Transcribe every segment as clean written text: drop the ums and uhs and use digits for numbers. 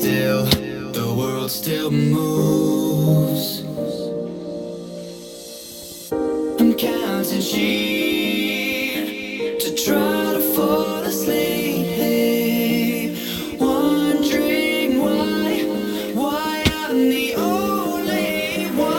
still, the world still moves. I'm counting sheep to try to fall asleep, wondering why I'm the only one.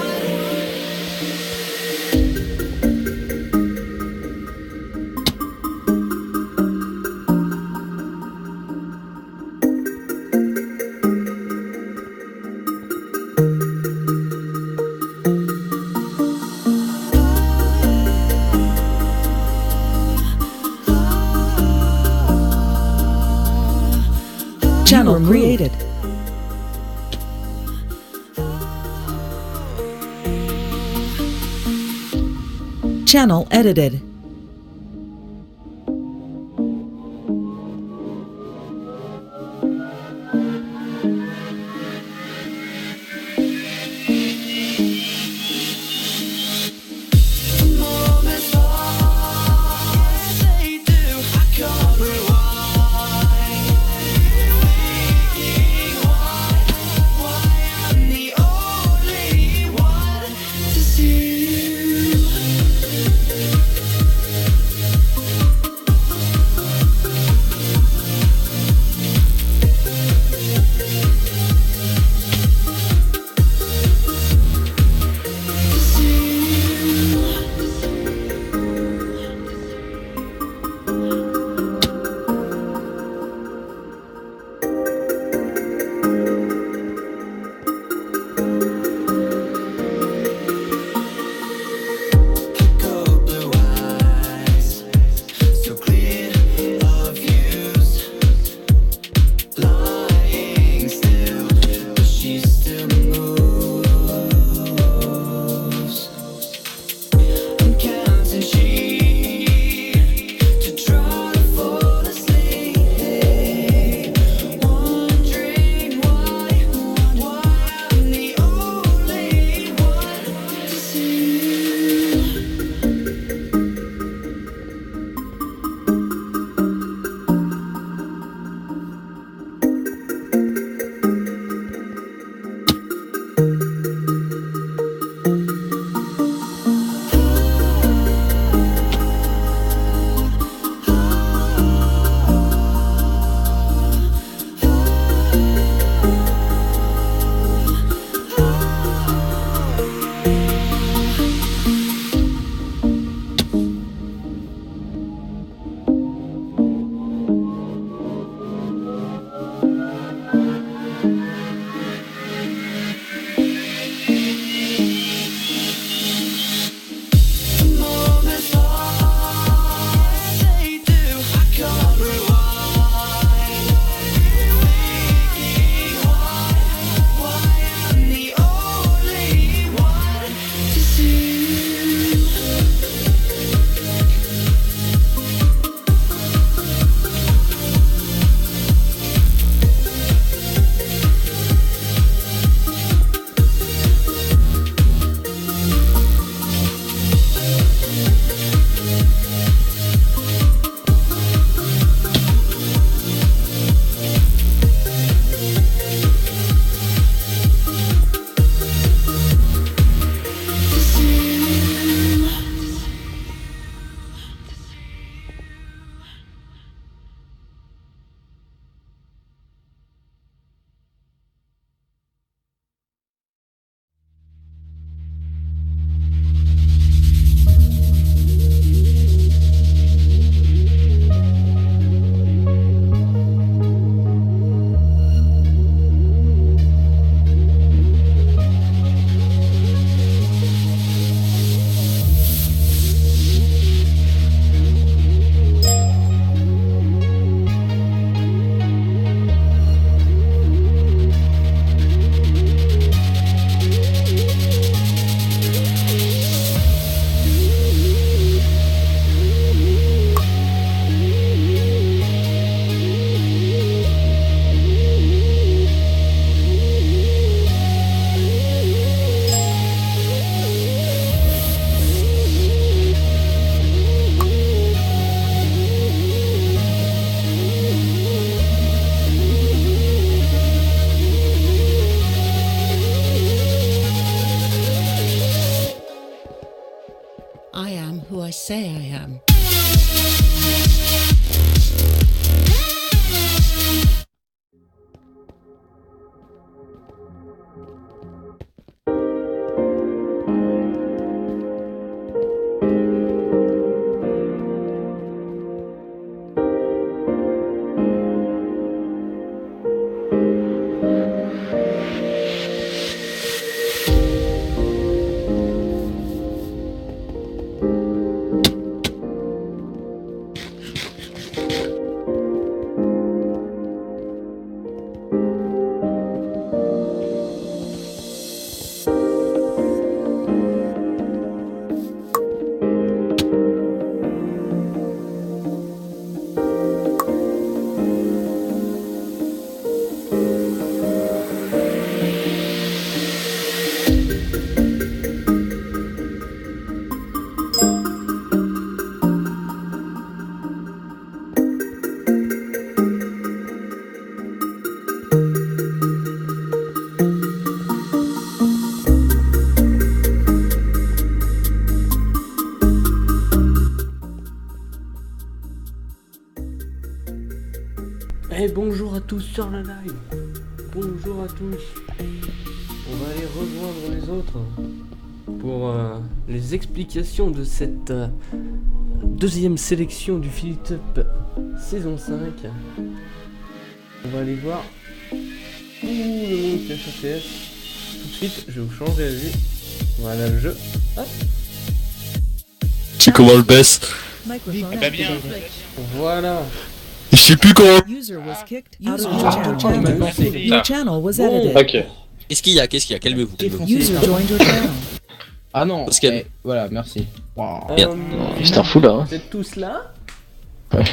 Channel created. Channel edited. Moments pass, they do. I can't rewind. Why I'm the only one to see you. say I am. Eh bonjour à tous sur la live. Bonjour à tous. On va aller rejoindre les autres pour les explications de cette deuxième sélection du Philip Up saison 5. On va aller voir tout le monde qui a sur TS. Tout de suite, je vais vous changer la vue. Voilà le jeu. Hop. C'est comment le baisse? Microphone Bah bien. activated. Voilà. Je sais plus comment. User was kicked out of your channel. Maintenant c'est Your channel was Bon. edited. Ok. Qu'est-ce qu'il y a? Calmez-vous. User joined your channel. Ah non, Parce qu'elle- voilà, merci. Wow. Merde. C'est un fou là. Vous êtes tous là?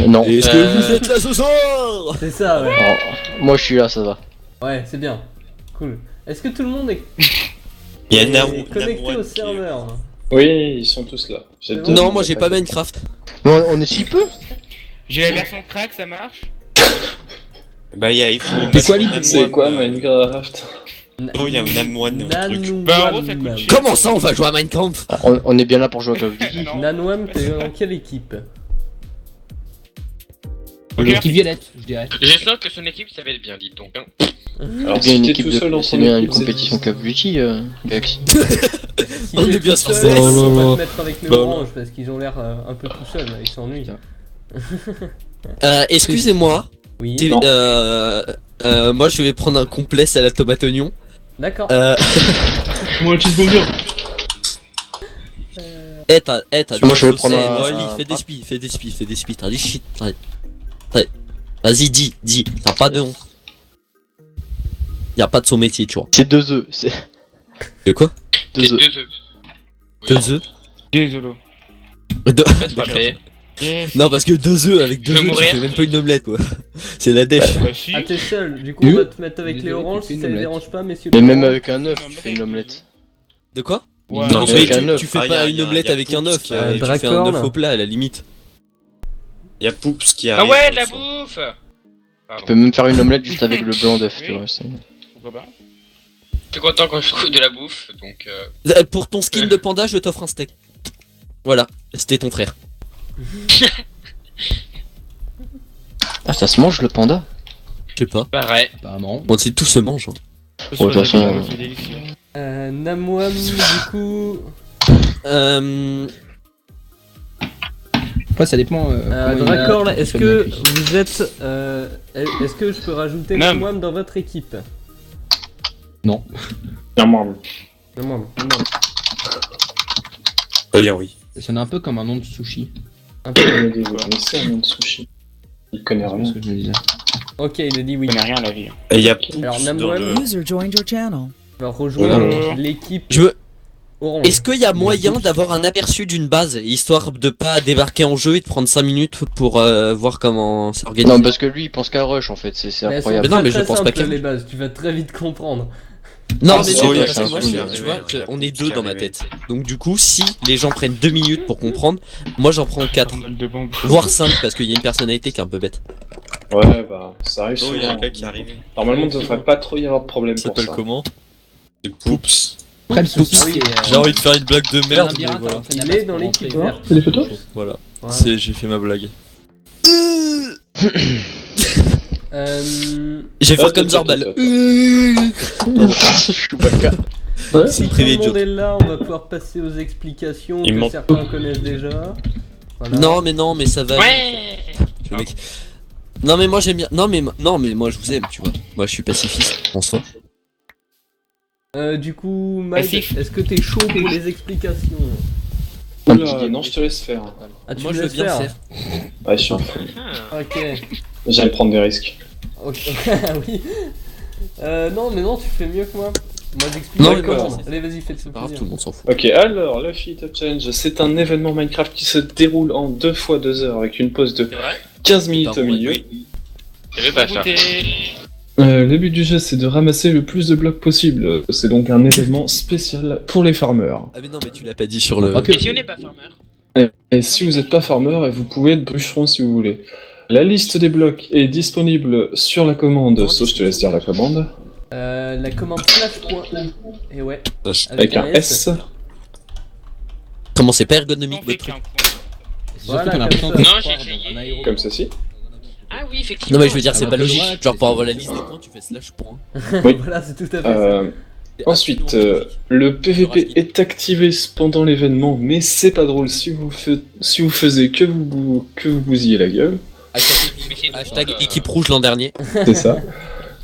Non. Est-ce que vous êtes là ce soir? C'est ça, ouais. Oh, moi je suis là, ça va. Ouais, c'est bien. Cool. Est-ce que tout le monde est Il y a connecté au serveur? Oui, ils sont tous là. Non, moi j'ai pas Minecraft. Non, on est si peu. J'ai la version crack, ça marche? Bah il faut. C'est quoi l'idée? C'est quoi Minecraft? Oh, il y a Nanwam un truc. Bah, en gros, ça coûte cher. Comment ça on va jouer à Minecraft? On est bien là pour jouer à Call of Duty. Non. Nanwam, t'es dans quelle équipe? L'équipe violette, je dirais. J'espère que son équipe ça va être bien dit donc. Hein. Alors, bien une équipe de. C'est bien une compétition Call of Duty, Galaxy. Si On t'es est bien tout sur seul, ça. on va te mettre avec les Bah, oranges parce qu'ils ont l'air un peu tout seuls, ils s'ennuient. Excusez-moi. Oui, Non. Moi je vais prendre un complet salade tomate oignon. d'accord. Moi, le cheeseburger. T'as Moi, je vais prendre un- Molly, fais des spies, t'as des shit. Vas-y, dis, t'as pas de honte. Y'a pas de son métier, tu vois. C'est 2 œufs. C'est De quoi? 2 œufs. 2 œufs. 2 œufs? Désolé. De- Parfait. Non, parce que 2 œufs avec 2 Je vais œufs, tu mourir. fais même pas une omelette, quoi. C'est la dèche. Bah si. Ah, t'es seul, du coup on va te mettre avec les Désolé, oranges tu fais si une ça les omelette. dérange pas, messieurs. Mais les même oranges. avec un œuf, tu fais une omelette. De quoi? Ouais. Non, mais mais avec un œuf. tu fais Ah, pas y a- une y a- omelette y a avec un Poups œuf, qui tu a- fais un Dracor, œuf là. au plat à la limite. Il y a Poups qui Ah arrive. ouais, de la ce soir. bouffe. Tu peux même faire une omelette juste avec le blanc d'œuf, tu Oui. vois. c'est- Pourquoi pas? Je suis content quand je trouve de la bouffe donc. Pour ton skin de panda, je t'offre un steak. Voilà, c'était ton frère. Ah, ça se mange le panda? Je sais pas. Pareil. Apparemment. Bon, c'est tout se mange. Hein. De toute façon, C'est délicieux. Namwam, du coup. Après, ça dépend. comment il a- Dracor, là, est-ce ça que m'appuie. vous êtes. Est-ce que je peux rajouter Nam. Namwam dans votre équipe? Non. Namwam. Très bien, oui. Ça sonne un peu comme un nom de sushi. Un peu. c'est un nom de sushi. Il connaît C'est ce que je me disais. Ok, il a dit oui. Je connais rien à la vie. Et il y a Poups Alors, dans Namwam, le... User joined your channel. va rejoindre Oh. l'équipe Je veux. orange. Est-ce qu'il y a moyen d'avoir un aperçu d'une base, histoire de pas débarquer en jeu et de prendre 5 minutes pour voir comment s'organiser? Non, parce que lui il pense qu'à Rush en fait, c'est Mais elles sont incroyable. Mais non, mais très je pense pas simples, que- les bases, tu vas très vite comprendre. Non, Ah, mais c'est c'est vrai, parce c'est que un moi, truc, tu vois, ouais. on est deux dans ma tête. Donc du coup, si les gens prennent 2 minutes pour comprendre, moi j'en prends 4. De bombe. Voire 5 parce qu'il y a une personnalité qui est un peu bête. Ouais, bah ça arrive Oh, il y a un souvent. gars qui arrive. Normalement, il devrait pas trop y avoir de problème Ça pour s'appelle ça. comment? C'est Poups. Après, le souci, Ah oui, c'est. J'ai envie de faire une blague de merde, mais voilà. Il est dans l'équipe verte. C'est des photos Voilà. Voilà. J'ai fait ma blague. Je vais faire comme Zorbal. Ouais. Si tout privé le de monde est là, on va pouvoir passer aux explications Il que manque- certains connaissent déjà. Voilà. Non, mais ça va. Ouais. Le mec. Non, mais moi j'aime bien. Non, mais moi je vous aime, tu vois. Moi je suis pacifiste en soi. Du coup, Mike, est-ce que t'es chaud pour les explications? Oula, non, je te laisse faire. Ah, tu Moi me je veux laisses bien faire. faire. Ouais, je suis un fou. Ok. J'aime prendre des risques. Ok, oui. Non, mais non, tu fais mieux que moi. Moi j'explique Non, la mais commande. voilà. Allez, vas-y, fais-le Pas grave, tout plaisir. le monde s'en fout. Ok, alors, le Feet Up Challenge, c'est un événement Minecraft qui se déroule en 2 fois 2 heures avec une pause de C'est vrai 15 minutes Pardon, au milieu. Je vais pas ça. Le but du jeu, c'est de ramasser le plus de blocs possible. C'est donc un événement spécial pour les farmers. Ah, mais non, mais tu l'as pas dit sur le. Ok. Et si on n'est pas farmer? Et si vous n'êtes pas farmer, vous pouvez être bûcheron si vous voulez. La liste des blocs est disponible sur la commande, sauf je te laisse dire la commande, La commande slash.i. Et ouais. avec un S. Comment c'est pas ergonomique votre truc? C'est Voilà, surtout qu'on a comme l'impression ça. de Non, se j'ai croire essayé. dans un aéro. Comme ceci. Ah oui, effectivement. Non, mais je veux dire, c'est Ah, pas bah, logique. ouais, Genre pour c'est- avoir la liste des points, tu fais slash point. Voilà, c'est tout à fait ça. Ensuite, le PVP est activé pendant l'événement, mais c'est pas drôle si vous faisiez que vous bousillez la gueule, Hashtag équipe rouge l'an dernier. c'est ça.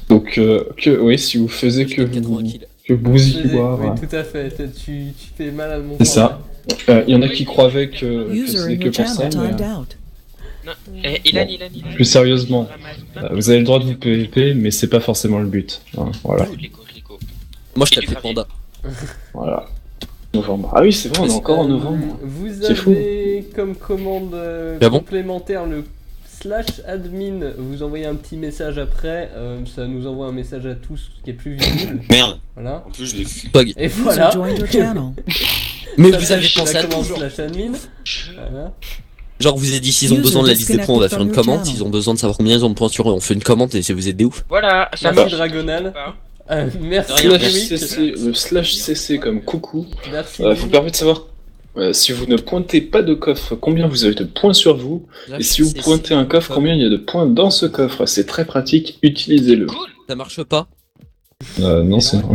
Donc, oui, si vous faisiez que 80 vous kills. bousillez, Oui, voilà. tout à fait. Tu fais mal à mon C'est ça. Il y en a qui croyaient que User c'était in que your pour ça, channel mais timed out. Ilan. plus sérieusement, vous avez le droit de vous PVP, mais c'est pas forcément le but. Hein, voilà. Moi je Et du t'appelais Panda. Voilà. Novembre. Ah oui, c'est vrai, on est encore en novembre. Vous C'est fou. avez comme commande Ah bon complémentaire le /admin. Vous envoyez un petit message après. Ça nous envoie un message à tous qui est plus visible. Merde. Voilà. En plus, je l'ai fait. Bug. Et User voilà. joined your channel. Mais Ça, vous c'est avez pensé la à tout, commande genre. /admin. Voilà. Genre vous avez dit s'ils ont User besoin de la liste des points, on va faire une disconnected from commande. your S'ils ont besoin de savoir combien ils ont de points sur eux, on fait une commande et vous êtes des ouf. Voilà, ça Merci marche. Dragonal. Merci Rien, Loïc. Le /cc comme coucou Merci. vous permet de savoir si vous ne pointez pas de coffre, combien vous avez de points sur vous, et si vous pointez un coffre, combien il y a de points dans ce coffre. C'est très pratique, utilisez-le. Cool. Ça marche pas. Non, c'est non.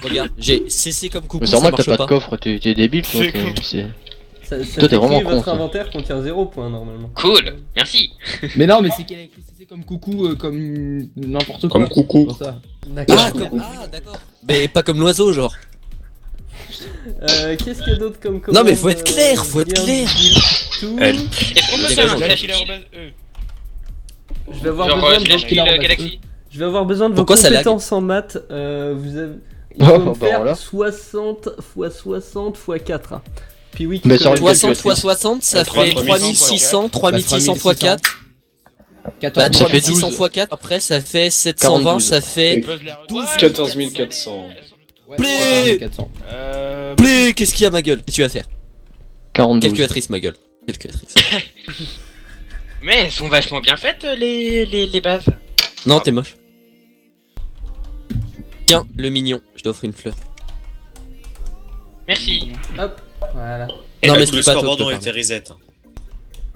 Regarde, j'ai CC comme coucou, Mais c'est ça normal que marche t'as pas pas. de coffre, t'es débile toi. C'est Ça Toi, t'es vraiment décrit con, votre ça. inventaire contient 0 point normalement. Cool, merci. Mais non, mais c'est qu'elle a écrit CC comme coucou, comme n'importe quoi. Comme coucou. Pour ça. D'accord. Ah d'accord. Mais pas comme l'oiseau genre. Qu'est-ce qu'il y a d'autre comme commande? Non mais faut être clair, faut être clair. Tout. Elle. Est-ce qu'on peut Il y a faire un des gens flash kill Je vais avoir Genre besoin de flash vos... kill Galaxy. Je vais avoir besoin de vos Pourquoi ça lag compétences en maths. Vous avez... Il Oh, faut me bah, faire voilà. 60 x 60 x 4. Puis oui, Mais sur le 60 x 60, ça fait 3600, 3600 x 4. 14, Bah, ça fait 3600 x 4, après ça fait 720, 42. ça fait 14 400. Play 400. Play. Qu'est-ce qu'il y a ma gueule? Qu'est-ce que tu vas faire? 42. Calculatrice ma gueule. Calculatrice. Mais elles sont vachement bien faites les bases. Non, t'es moche. Tiens, le mignon, je t'offre une fleur. Merci. Hop, voilà. Non, mais tout c'est le pas scoreboard toi ont que été reset.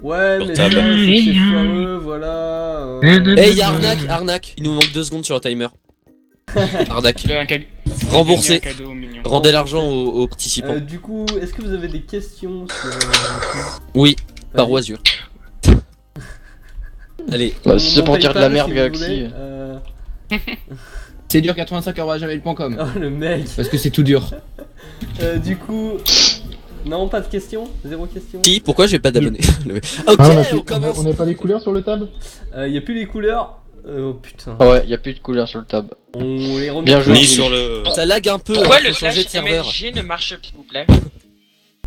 Ouais, mais Portable. c'est foireux, voilà. Eh, y'a arnaque. Il nous manque 2 secondes sur le timer. Arnaque. Remboursé. Rendez l'argent aux participants. Du coup, est-ce que vous avez des questions sur... Oui, par Vas-y. oisure. Allez, Bah, si c'est pour Mon dire de la PayPal, merde, si vous Galaxy. voulez. C'est dur 85@gmail.com. Oh, le mec. Parce que c'est tout dur. Du coup... Non, pas de questions? Zéro question? qui? Pourquoi j'ai pas d'abonnés? Ok, on commence. On n'a pas les couleurs sur le tab? Y a plus les couleurs. Oh putain. Ah ouais, y a plus de couleurs sur le tab. On les remet. Bien joué. Ni sur le. Ça lag un peu, Pourquoi faut le changer de slash serveur. MSG ne marche plus, s'il vous plaît?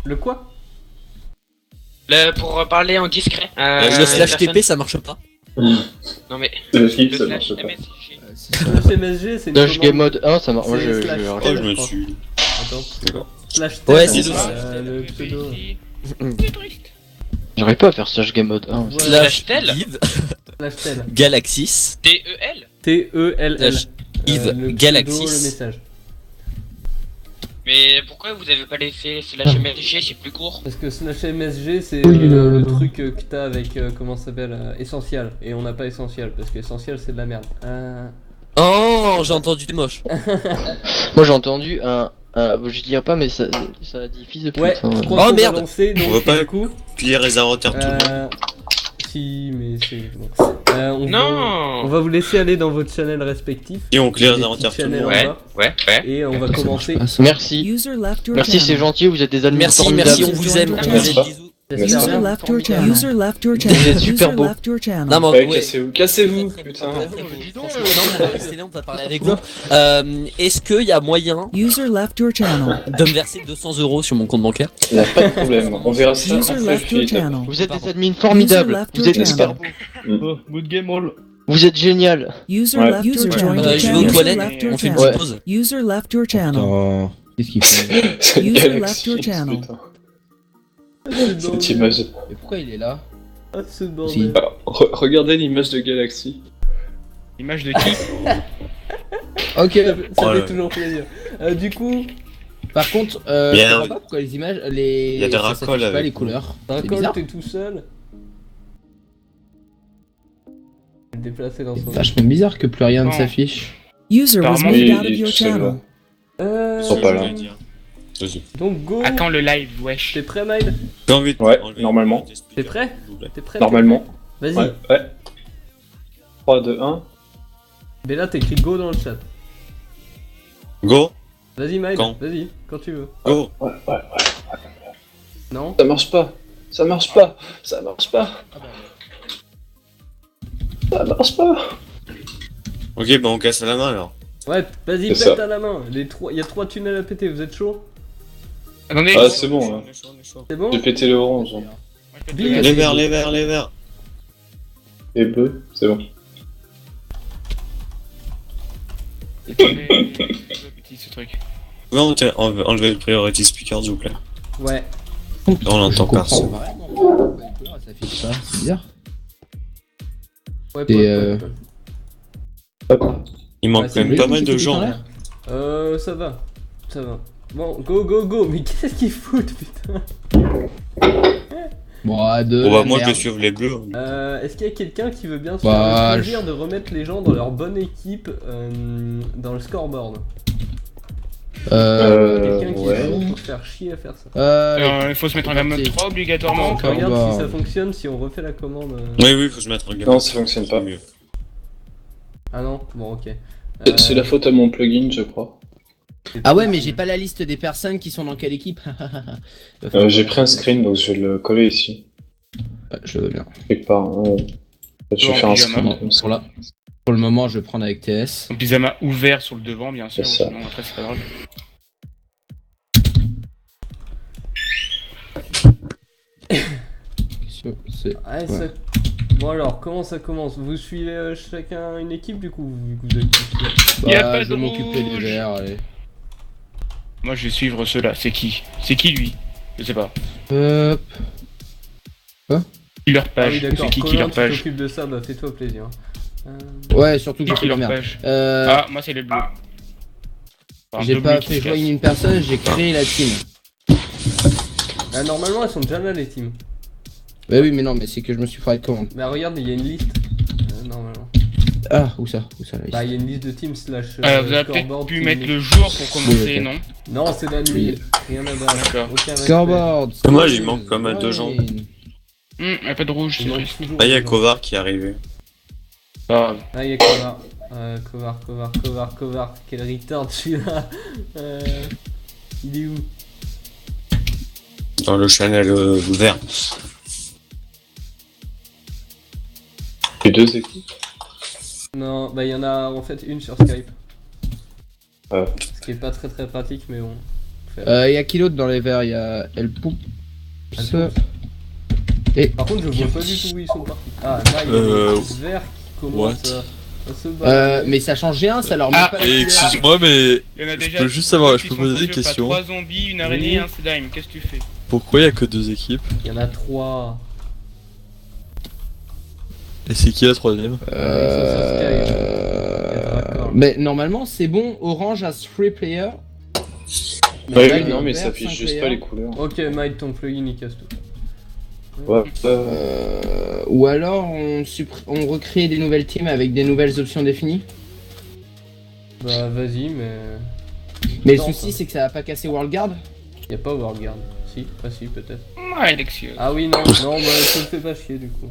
Le quoi? Pour parler en discret. Le slash personne. TP ça marche pas. Non mais le slash MSG. Le CMSG, c'est une Slash game commande. mode 1, ça marche. Moi C'est je. slash. Oh, je me suis. Attends. Slash Ouais, tab, c'est ça. le pseudo. J'arrive pas à faire slash game mode 1. Ouais. Slash tel. Yves, Slash tel. Galaxis, T-E-L. T-E-L-L. Slash Yves, le pseudo, Galaxis. le message. Mais pourquoi vous avez pas laissé slash MSG, c'est plus court? Parce que slash MSG c'est Oui, le truc que t'as avec comment ça s'appelle Essential, et on n'a pas Essential parce que Essential c'est de la merde. Oh, j'ai entendu des moches. Moi j'ai entendu je dirais pas, mais ça dit fils de pute. Ouais, hein. je crois qu'on va merde. lancer, donc On va pas du coup. plier réservoir tout le monde. Si, mais c'est bon. Non. On va vous laisser aller dans votre channel respectif. Et on clear Des réservoir petits tout le channels monde. en Ouais, bas. ouais. Et on va commencer. Merci. User left your Merci, c'est channel. gentil, vous êtes des admins Merci, formidables. merci, on vous aime. On vous Merci. fait des bisous. J'espère User bien. left your channel. User left your channel. Vous êtes super User beau. left your channel. Non, mais Ouais, ouais. cassez-vous, putain. Non, on va rester là, on va parler avec vous. Est-ce qu'il y a moyen User left your channel. de me verser 200 € sur mon compte bancaire? Il n'y a pas de problème. On verra ça User après left your Philippe. channel. Vous êtes des admins formidables. left Vous your êtes channel. super beaux. Good game all. Vous êtes génial. User Ouais. left your Je vais channel. aux User toilettes, left your on fait une channel. petite pause. User left your channel. Attends, qu'est-ce qu'il fait? C'est User Galaxy, left your channel. putain. Cette image. Et pourquoi il est là? Ah, ce bordel. Ah, regardez l'image de Galaxy. Image de qui? Ok. Ça Oh fait là. toujours plaisir. Du coup, Par contre, Bien, je comprends oui. pas pourquoi les images, les. Il y a des ça racoles s'affiche pas avec les vous. couleurs. C'est Dracol, bizarre. t'es tout seul. Déplacé dans son. Vachement bizarre que plus rien ne Bon. s'affiche. User was Apparemment, moved il- out of il your est tout seul, channel. Ils sont pas là. Vas-y. Donc go. À quand le live, wesh? T'es prêt, Mile? J'ai envie de Ouais, enlever normalement. les speakers, T'es prêt s'il vous plaît. T'es prêt? Normalement. Vas-y. Ouais, ouais. 3, 2, 1. Mais là, t'écris go dans le chat. Go, Vas-y, Mile. Quand Vas-y, quand tu veux. go. Ouais, ouais, ouais. Non? Ça marche pas. Ça marche pas. Ça marche pas. Ça marche pas. Ok, bah on casse la main alors. Ouais, vas-y, C'est pète ça. à la main. Il y a 3 tunnels à péter, vous êtes chaud? Attendez, Ah, c'est bon, hein. C'est bon? J'ai pété le orange. hein. Big. Les verts, les verts, les verts. Et bleu, c'est bon. petit ce truc. Ouais, enlevez le priority speaker s'il vous plaît. Ouais. On l'entend comprends personne. vraiment pas pourquoi les couleurs elles s'affichent pas. C'est bizarre. Ouais, Et, Il manque Ouais, quand c'est même lui pas qui mal fait de des gens. temps, là. Ça va. Ça va. Bon, go, go, go. Mais qu'est-ce qu'ils foutent, putain? Bon, à deux. Bon bah la moi je merde. vais suivre les bleus. Est-ce qu'il y a quelqu'un qui veut bien se Bah, faire le plaisir de remettre les gens dans leur bonne équipe dans le scoreboard? Quelqu'un qui ouais. joue pour faire chier à faire ça. Il faut se mettre en gamme mode 3 obligatoirement. Encore. Regarde Scoreboard. si ça fonctionne, si on refait la commande. Oui, oui, faut se mettre en gamme. Non, ça fonctionne pas. C'est mieux. Ah non? Bon, ok. C'est la faute à mon plugin, je crois. Ah ouais, mais j'ai pas la liste des personnes qui sont dans quelle équipe. J'ai pris un screen, donc je vais le coller ici. Ouais, je veux bien. Quelque part. hein. Je vais En faire un pyjama. screen comme ça. Pour, là. Pour le moment, je vais prendre avec TS. Son pyjama ouvert sur le devant, bien sûr. C'est ça. Sinon, après, c'est pas drôle. C'est... Ouais, Ouais. ça- Bon alors, comment ça commence? Vous suivez chacun une équipe du coup, vu que vous êtes tous là. Y a Bah, pas je de vais m'occuper des rouge. verts, allez. Moi, je vais suivre ceux-là. C'est qui? C'est qui lui? Je sais pas. Hop. Qui leur Ah page? oui d'accord, C'est qui Colin, leur tu page? t'occupes de ça, bah fais-toi plaisir. Ouais, surtout que Qui j'ai fait la leur merde. page? Euh, Ah, moi, c'est les bleus. Enfin, j'ai deux pas bleus qui fait se joindre cassent. une personne, j'ai créé la team. Normalement elles sont déjà là les teams. Bah oui, mais non, mais c'est que je me suis fait de commande. Bah regarde, il y a une liste. Normalement. Ah, où ça là, Bah il y a une liste de teams slash Vous avez scoreboard, peut-être pu team mettre list. le jour pour commencer, ok. non? Non, c'est la nuit. Rien à voir. D'accord. Aucun respect. Scoreboard. Dommage, il manque pas mal de gens. Y'a pas de rouge, c'est Il manque triste. toujours Ah, il y a des gens. Kovar qui est arrivé. Ah, Ah, il y a Kovar. Kovar. Quel retard celui-là. Il est où? Dans le channel vert. Les deux équipes. Non, bah il y en a en fait une sur Skype. Ah. Ce qui est pas très pratique, mais bon. Il y a qui d'autre dans les verts? Il y a El Poup. Par contre, je vois pas du tout où ils sont partis. Ah, là, il y a des verts qui commencent à se battre. Mais ça change rien, ça leur met Ah, pas la Et couleur. excuse-moi, mais il y en a je déjà peux juste savoir, je qui peux sont poser des conçus par questions. 3 zombies, une araignée et un slime. Qu'est-ce que tu fais? Pourquoi il y a que 2 équipes? Il y en a 3. Et c'est qui la troisième? Mais normalement, c'est bon, Orange a 3 players. Ouais, là, oui, non, mais vert, ça affiche 5 juste players. pas les couleurs. Ok, Mike, ton plugin il casse tout. Ouais, Ou alors on recrée des nouvelles teams avec des nouvelles options définies. Bah vas-y, mais. Mais le Tente, souci hein. c'est que ça va pas casser World Guard. Y a pas World Guard. Si, ah si, peut-être. Ah, Alexio. Ah oui, non, non, bah ça me fait pas chier du coup.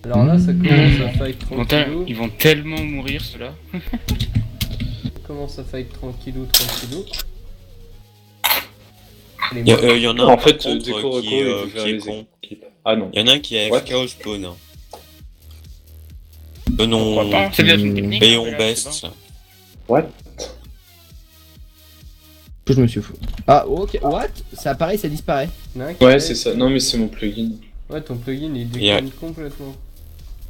Alors là, ça commence à fight tranquillou. Ils vont tellement mourir, ceux-là. Commence à fight tranquillou. Les Il y en a un En par fait, contre, Deco Reco, qui il est veut les con. équipes. Ah non. Il y en a un qui est What AFK au spawn. Hein. Non, Pourquoi pas? C'est bien une technique. Payon hein, best. What? Je me suis fou. Ah ok, what? Ça apparaît, ça disparaît. Ouais, c'est ça. Non, mais c'est mon plugin. Ouais, ton plugin il Yeah. déconne complètement.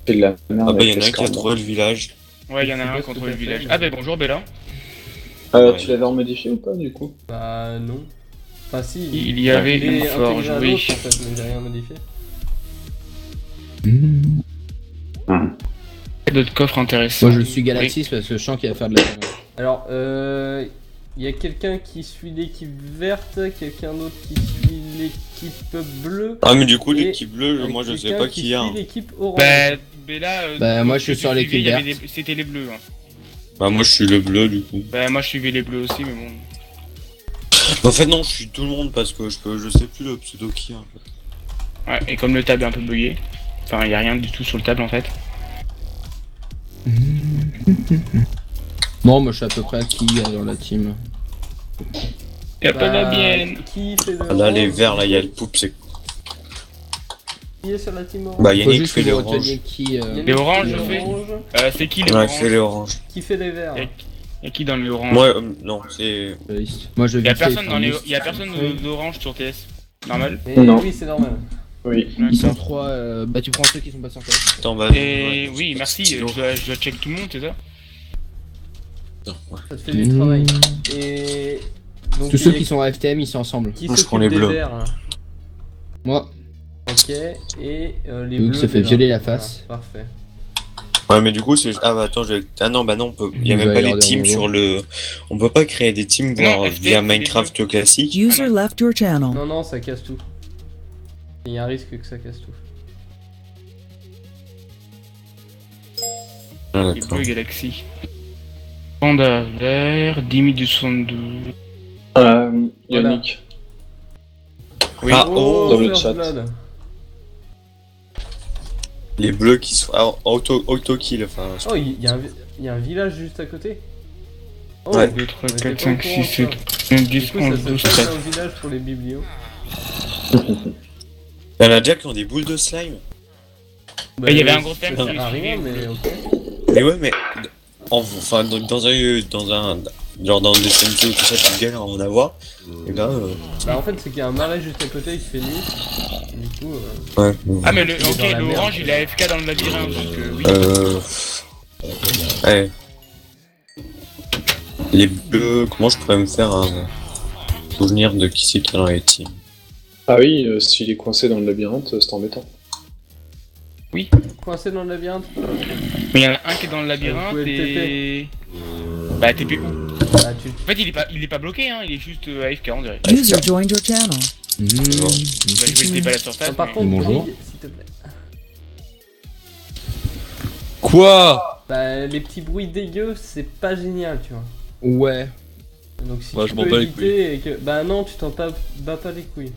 C'est de la merde. Ah bah il y en avec a un qui a Escort. trouvé le village. Ouais, il y en a Je sais un pas ce contre que le t'as village. fait, Ah mais- bah bonjour Bella. Ouais. Tu l'avais remodifié ou pas du coup? Bah non. Enfin si. Il y avait il est une forge, intégré à oui. l'autre, en fait, mais j'ai rien modifié. D'autres coffres intéressants. Moi je suis Galaxis parce que je sens qu'il va faire de la. Alors, il y a quelqu'un qui suit l'équipe verte, quelqu'un d'autre qui suit l'équipe bleue. Ah mais du coup et l'équipe bleue, moi je sais quelqu'un pas qui qui y a. suit hein. l'équipe orange. Bah Bella. Bah, moi, je suis que sur tu l'équipe suivais, il y avait verte. C'était les bleus. Hein. Bah moi je suis le bleu du coup. Bah moi je suivais les bleus aussi, mais bon. En fait non, je suis tout le monde parce que je sais plus le pseudo qui y a. En fait. Ouais, et comme le tab est un peu bugué, enfin il y a rien du tout sur le table en fait. Bon, moi je suis à peu près à qui dans la team. Y'a pas la mienne. Qui fait le Ah, là les orange verts là, il y a le poupe, c'est. Qui est sur la team orange? Bah Faut Yannick juste fait que les vous oranges. reteniez qui. Yannick Les oranges, fait je fais. orange. C'est qui les Ouais, oranges? fait les oranges. Qui fait les verts? Y'a qui dans les oranges? Moi non, c'est. Moi je Y'a vite fait, personne enfin, dans les. liste. Y'a personne d'orange sur TS. Normal. Mais Non. oui, c'est normal. Oui. Ils sont 3. Bah tu prends ceux qui sont pas sur test. Attends, bah, Et oui, merci, je dois check tout le monde, c'est ça? Ça te fait du travail. Et. Donc, Tous ceux il y a- qui sont à FTM, ils sont ensemble. Qui Moi, je prends s'occupe les des bleus. verts hein? Moi, Ok, et les Luke bleus. se fait déjà. violer la face. Voilà, parfait. Ouais mais du coup c'est. Ah bah attends, ah non bah non, il y a Il même va pas y les avoir des teams ronds. sur le. On peut pas créer des teams Non, via FTM, Minecraft classique. User left your channel. Non, non, ça casse tout. Il y a un risque que ça casse tout. Ah, Les d'accord. bleus Galaxy. Panda vert, 10 du 72. Yannick. Oui. Ah oh, dans le First chat. Blood. les bleus qui sont auto kill enfin. Oh, il y a un village juste à côté. Oh, Ouais. 2, 3, on était 4, pas au 5, courant 6, de ça. 7, 8, Du 10, coup, ça 11, 12, s'appelle 13. un village pour les biblios. Il y en a déjà qui ont des boules de slime. Bah, il y avait un gros thème ça sur sert à les rien, sujets. mais ok. Mais ouais mais. Enfin dans un. Genre dans des SMC ou tout ça, tu galères à en avoir. Et là. Bah, en fait, c'est qu'il y a un marais juste à côté qui fait nuit. Du coup, Ouais. Ah mais le, Il est ok, dans la l'orange merde. il est AFK dans le labyrinthe, donc oui. Ouais. Les bleus, comment je pourrais me faire un souvenir de qui c'est qui est dans les teams? Ah oui, s'il est coincé dans le labyrinthe, c'est embêtant. coincé dans le labyrinthe. Mais il y en a un qui est dans le Vous labyrinthe pouvez le et... Bah TP où? Bah, tu... En fait il est pas bloqué hein, il est juste AFK on dirait. User joined your channel. Bah, je vais le TP à la surface. Ah, par mais- contre, Bonjour. Brig, s'il te plaît. Quoi? Bah, les petits bruits dégueux, c'est pas génial, tu vois. Ouais. Donc si Ouais, tu je m'en peux bats les éviter et que... Bah non, tu t'en bats pas les couilles.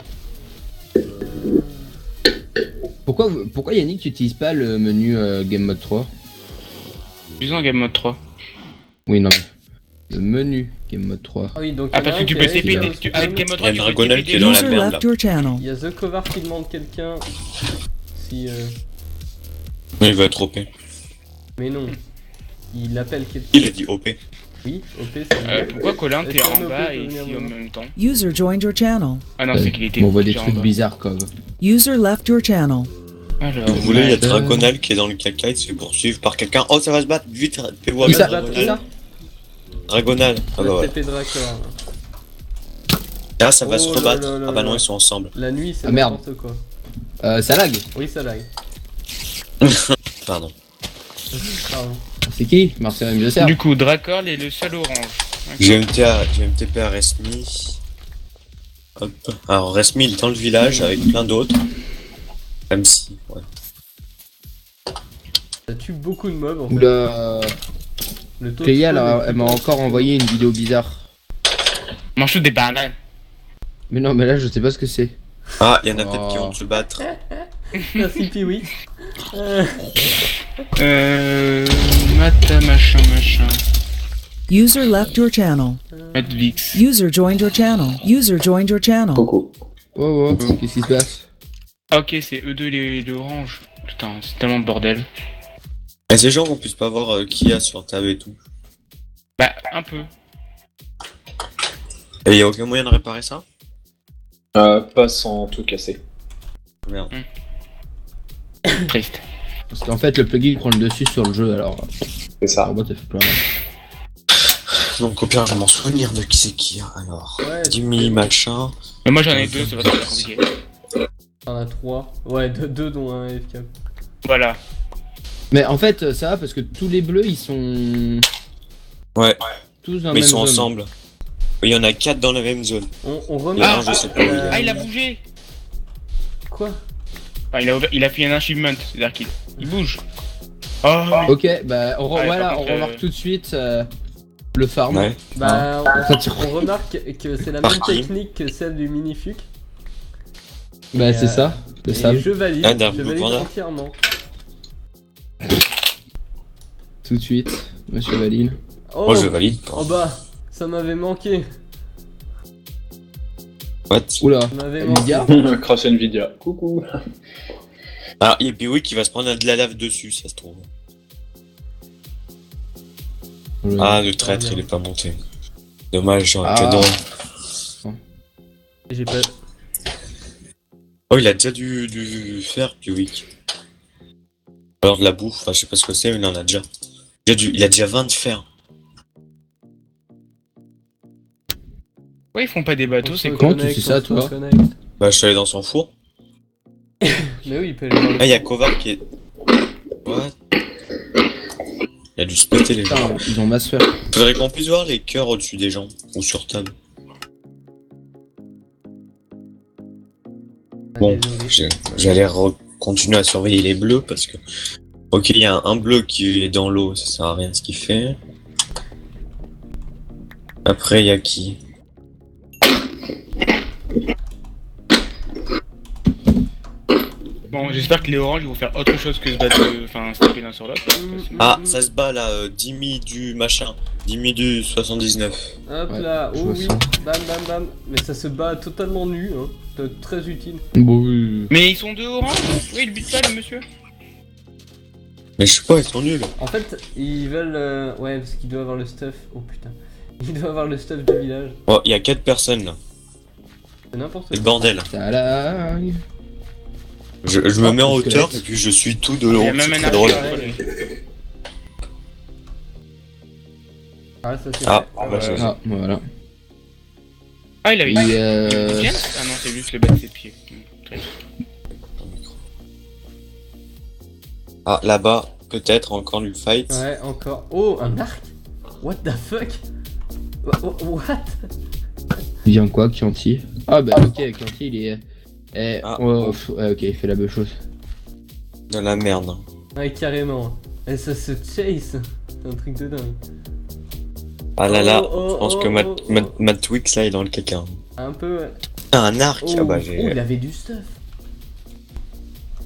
Pourquoi Yannick tu utilises pas le menu Game Mode 3? Disons en Game Mode 3. Oui, non. Le menu Game Mode 3. Ah oui, donc Ah il y en a parce un que tu qui peux est TP avec des... avec Game Mode Il y a 3 tu peux Dragonel TP qui est des... dans la User merde, left your channel. Il y a The Cover qui demande quelqu'un si... Il va être OP. Mais non. Il appelle quelqu'un. Il a dit OP. Oui, OP c'est... Pourquoi Colin t'es Est-ce en qu'un bas OP et peut ici venir en maintenant même temps? User joined your channel. Ah non c'est qu'il était... On voit des en trucs bas. bizarres, Cove. User left your channel. Alors, Vous voulez, il y a Dragonal qui est dans le caca, il se fait poursuivre par quelqu'un. Oh, ça va se battre, vite, fais-moi Qui ça Dragonal. Dragonal. Ah bah ouais. TP Dracor. Là, ça va Oh se là rebattre. là là Ah bah non, là. ils sont ensemble. La nuit, c'est Ah, merde. n'importe quoi. Ça lag. Oui, ça lag. Pardon. Pardon. C'est qui? Marcel Mjasser. Du coup, Dracol est le seul orange. GMTA, GMTP à Resmi. Hop. Alors Resmi il est dans le village avec plein d'autres. Même si, ouais. Ça tue beaucoup de mobs en fait. Oula. Le taux de Cléa, spawn elle m'a encore envoyé une vidéo bizarre. Mange des bananes. Mais non, mais là, je sais pas ce que c'est. Ah, il y en a peut-être qui vont se battre. Merci Piwi. Mata machin. User left your channel. Matvix. User joined your channel. User joined your channel. Coco. Oh, qu'est-ce qui se passe? Ah, ok, c'est eux deux les oranges. Putain, c'est tellement de bordel. Et ces gens qu'on puisse pas voir qui y a sur table et tout. Bah, un peu. Et y a aucun moyen de réparer ça? Pas sans tout casser. Merde. Triste. Parce qu'en fait, le plugin prend le dessus sur le jeu, alors. C'est ça. Moi, ça fait plein. Donc au pire, je vais m'en souvenir de qui c'est qui. Alors, Ouais, 10 000 machin. Mais moi j'en ai deux, ça va être compliqué. T'en as 3. Ouais, deux dont un AFK. Voilà. Mais en fait, ça va parce que tous les bleus, ils sont. Ouais. Tous dans Mais la ils même sont zone. ensemble. Oui, il y en a 4 dans la même zone. On Il y a un, remarque. je sais pas où il est. Ah, il a bougé. Quoi? Enfin, il a fait un achievement, c'est-à-dire qu'il bouge. Oh, Ok, bah Ouais, voilà, par on contre, remarque tout de suite le farm. Ouais. Bah, Quand il- on remarque que c'est la Par même qui technique que celle du minifuc. Bah Et, c'est ça, c'est ça. Et je valide, Ah, d'un je Blue valide Panda. entièrement. Tout de suite, monsieur Valine. Oh, Moi je valide pas. en bas, ça m'avait manqué. What? Oula, Ça m'avait manqué. Nvidia. Crash Nvidia. Coucou. Ah, et puis oui, qui va se prendre de la lave dessus, ça se trouve. Ah, le traître, il est pas monté. Dommage, j'aurais été drôle. J'ai pas. Oh, il a déjà du fer, Piwik. Alors de la bouffe, enfin, je sais pas ce que c'est, mais il en a déjà. Il a déjà 20 de fer. Ouais, ils font pas des bateaux, c'est On se con. Comment tu sais ça, on se toi connecte. Bah, je suis allé dans son four. Mais oui, il peut aller dans le. Ah, il y a Kovar qui est. What? Il a dû se péter les gens. Putain, ils ont masse fer. Faudrait qu'on puisse voir les cœurs au-dessus des gens, ou sur table. Bon, j'allais continuer à surveiller les bleus parce que. Ok, il y a un bleu qui est dans l'eau, ça sert à rien ce qu'il fait. Après, il y a qui? Bon, j'espère que les oranges ils vont faire autre chose que se battre, enfin se taper l'un sur l'autre. Ah, ça se bat là, 10 000 du machin, 10 000 du 79. Hop Ouais, là, je oh vois oui, ça. bam bam bam. Mais ça se bat totalement nu, hein. C'est très utile. Bon, oui. Mais ils sont deux oranges. Oui, il bute pas le monsieur. Mais je sais pas, ils sont nuls. En fait, ils veulent. Ouais, parce qu'il doit avoir le stuff. Oh putain. Il doit avoir le stuff du village. Oh, il y a 4 personnes là, C'est n'importe c'est le quoi. bordel. Talang. Je me mets en parce que hauteur là, et puis je suis tout de Il y long, a même c'est un très drôle. archer entre lui. Ah, ça c'est Ah, fait. bah, c'est ça. Ah, voilà. Ah, il avait. Et Ah non, c'est juste le bas de ses pieds. Triste. Ah, là-bas, peut-être encore du fight. Ouais, encore. Oh, un arc? What the fuck? What? Il vient quoi, Chianti? Ah bah ok, Chianti il est... Ah. ouais, ok, il fait la bonne chose. Dans la merde. Ouais, carrément. Et ça se chase. C'est un truc de dingue. Ah là là, Oh, oh, je pense oh, que oh, Matt Twix là, il est dans le caca. Un peu, ouais. Ah, un arc. Oh, Ah bah, oh, il avait du stuff.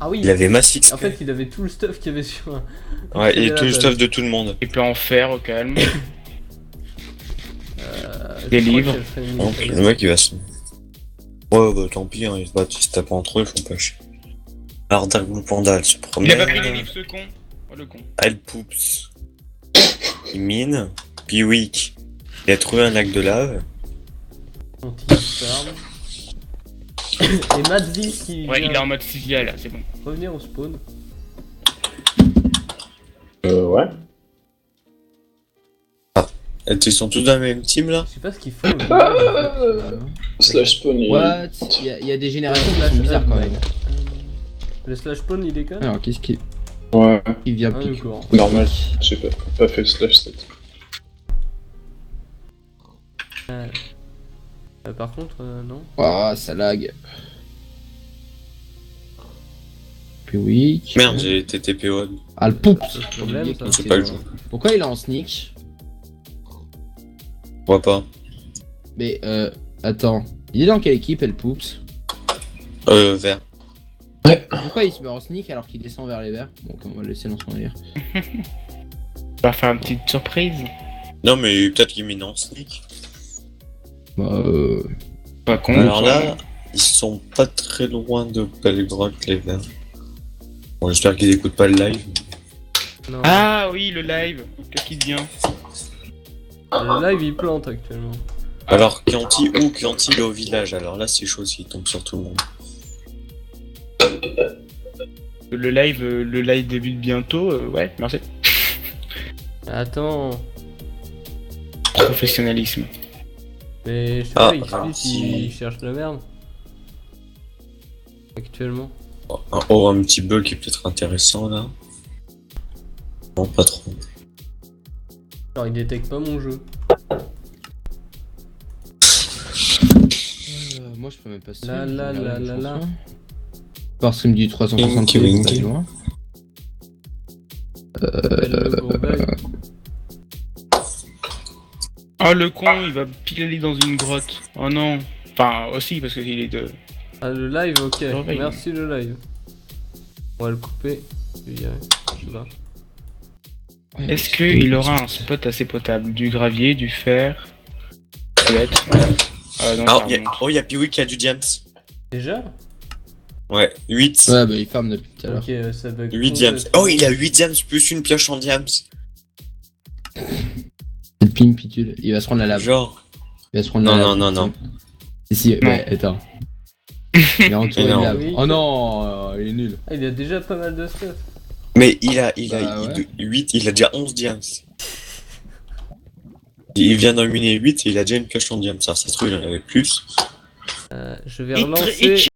Ah oui. Il avait masse XP. En fait, il avait tout le stuff qu'il y avait sur un. Ouais, et tout le stuff de tout le monde. Il peut en faire au calme. Je Des crois livres. qu'elle ferait une Donc, mise. le mec il va se. Ouais, bah tant pis, hein, ils se battent, ils se tapent entre eux, ils font pas chier. Alors, Dark Blue Panda, elle se Il promène. a pas pris les livres, ce con. Oh le con. Elle poups. Il mine. Piwik. Il a trouvé un lac de lave. Anti-farm. Et Madzi qui Ouais, vient il est en mode Sicilia là, c'est bon. revenir au spawn. Ouais. Ils sont tous dans la même team là. Je sais pas ce qu'il faut. Slash spawn. What? Il y a des générations qui sont bizarres quand même. Le slash spawn il déconne. Alors qu'est-ce qui... Ouais, Il vient Ah, pique. d'accord. normal. J'ai pas fait le slash 7. Par contre, non. Ah, ça lag. Piwik. Merde, j'ai été TPO. Ah, le poup. C'est le problème, ça. On sait pas le jeu. Pourquoi il est en sneak? Je vois pas. Mais attends. Il est dans quelle équipe, elle poups? Vert. Pourquoi il se met en sneak alors qu'il descend vers les verts? Bon, on va le laisser dans son délire. On va faire une petite surprise. Non, mais peut-être qu'il met en sneak. Bah, Pas con. Alors là, ils sont pas très loin de Belgrade, les verts. Bon, j'espère qu'ils écoutent pas le live. Non. Ah oui, le live. Qu'est-ce qui devient? Le live il plante actuellement. Alors, Chianti il est au village. Alors là, c'est chaud s'il tombe sur tout le monde. Le live débute bientôt. Ouais, merci. Attends. Professionnalisme. Mais je sais Ah, pas, XSplit si. il cherche la merde. Actuellement. Un petit bug qui est peut-être intéressant là. Non, pas trop. Alors il détecte pas mon jeu. moi je peux même pas La. Par stream du 360 Winky. loin. Le gros bug. Oh le con, il va pile aller dans une grotte. Oh non. Enfin aussi parce qu'il est de. Ah le live, ok. Surveille. Merci le live. On va le couper. Je dirais. Je sais pas. Est-ce qu'il aura un spot assez potable? Du gravier, du fer. Peut-être. Non, Ah, ça y a... remonte. Oh, il y a Piwi qui a du diams. Déjà? Ouais, 8. Ouais, bah il farm depuis tout à l'heure. Ok, ça bug. 8 diams. Oh, il a 8 diams plus une pioche en diams. C'est le pimpitude. Il va se prendre la lave. Genre. Il va se prendre Non, la lave. non, non, non. Si, Non. ouais, attends. Il est entouré de Non. lave. Oui. Oh non, il est nul. Ah, il a déjà pas mal de stuff. Mais il a Bah, ouais. 8, il a déjà 11 diams. Il vient d'en miner 8 et il a déjà une pioche en diams. Ça se trouve, il en avait plus. Je vais relancer.